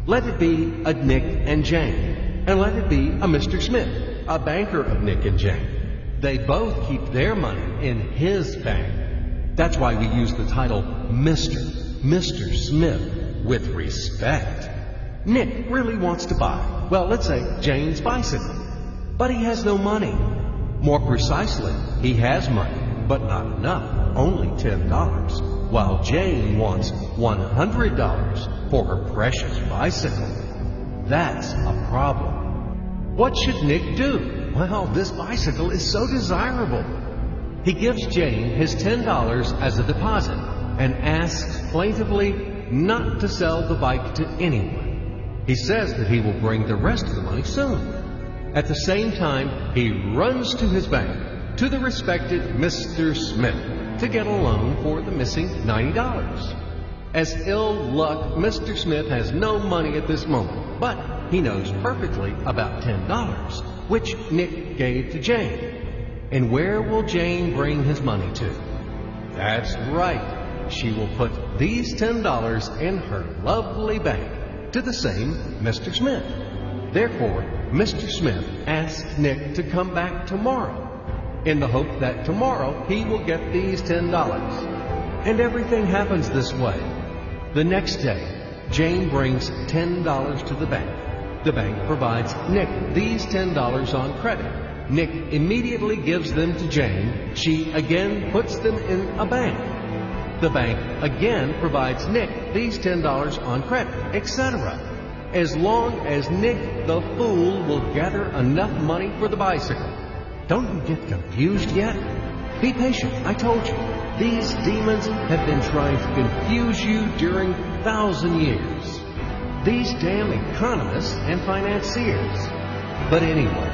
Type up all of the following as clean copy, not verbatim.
Let it be a Nick and Jane, and let it be a Mr. Smith, a banker of Nick and Jane. They both keep their money in his bank. That's why we use the title Mr. Smith, with respect. Nick really wants to buy, well, let's say Jane's bicycle, but he has no money. More precisely, he has money, but not enough, only $10, while Jane wants $100 for her precious bicycle. That's a problem. What should Nick do? Well, this bicycle is so desirable. He gives Jane his $10 as a deposit and asks plaintively not to sell the bike to anyone. He says that he will bring the rest of the money soon. At the same time, he runs to his bank, to the respected Mr. Smith, to get a loan for the missing $90. As ill luck, Mr. Smith has no money at this moment, but he knows perfectly about $10, which Nick gave to Jane. And where will Jane bring his money to? That's right. She will put these $10 in her lovely bank to the same Mr. Smith. Therefore, Mr. Smith asks Nick to come back tomorrow in the hope that tomorrow he will get these $10. And everything happens this way. The next day, Jane brings $10 to the bank. The bank provides Nick these $10 on credit. Nick immediately gives them to Jane. She again puts them in a bank. The bank again provides Nick these $10 on credit, etc. As long as Nick the fool will gather enough money for the bicycle. Don't you get confused yet? Be patient, I told you. These demons have been trying to confuse you during 1,000 years. These damn economists and financiers. But anyway,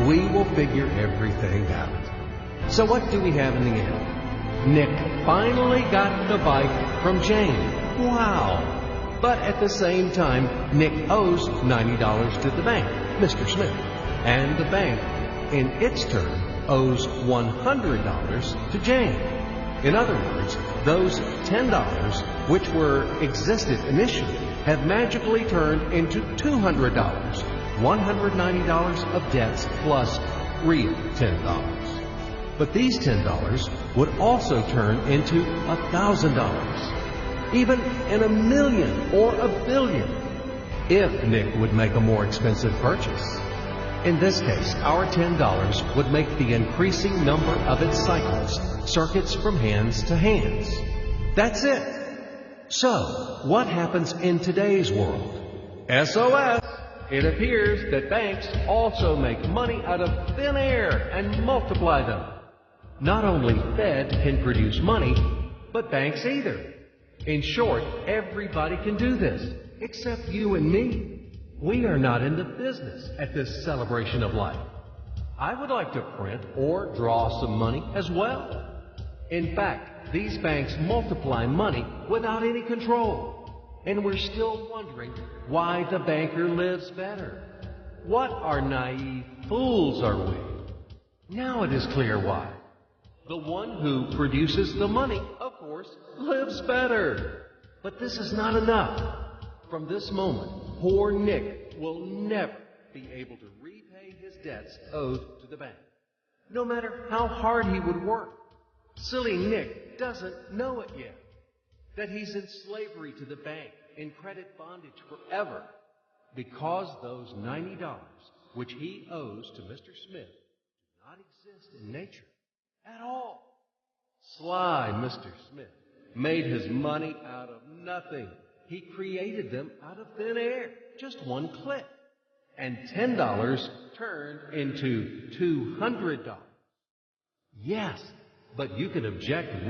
we will figure everything out. So what do we have in the end? Nick finally got the bike from Jane. Wow! But at the same time, Nick owes $90 to the bank, Mr. Smith. And the bank, in its turn, owes $100 to Jane. In other words, those $10, which existed initially, have magically turned into $200, $190 of debts plus real $10. But these $10 would also turn into $1,000. Even in $1 million or $1 billion, if Nick would make a more expensive purchase. In this case, our $10 would make the increasing number of its cycles, circuits from hands to hands. That's it. So, what happens in today's world? SOS! It appears that banks also make money out of thin air and multiply them. Not only Fed can produce money, but banks either. In short, everybody can do this, except you and me. We are not in the business at this celebration of life. I would like to print or draw some money as well. In fact, these banks multiply money without any control. And we're still wondering why the banker lives better. What are naive fools are we? Now it is clear why. The one who produces the money, of course, lives better. But this is not enough. From this moment, poor Nick will never be able to repay his debts owed to the bank, no matter how hard he would work. Silly Nick doesn't know it yet, that he's in slavery to the bank, in credit bondage forever, because those $90, which he owes to Mr. Smith, do not exist in nature at all. Sly Mr. Smith made his money out of nothing. He created them out of thin air, just one click. And $10 turned into $200. Yes, but you can object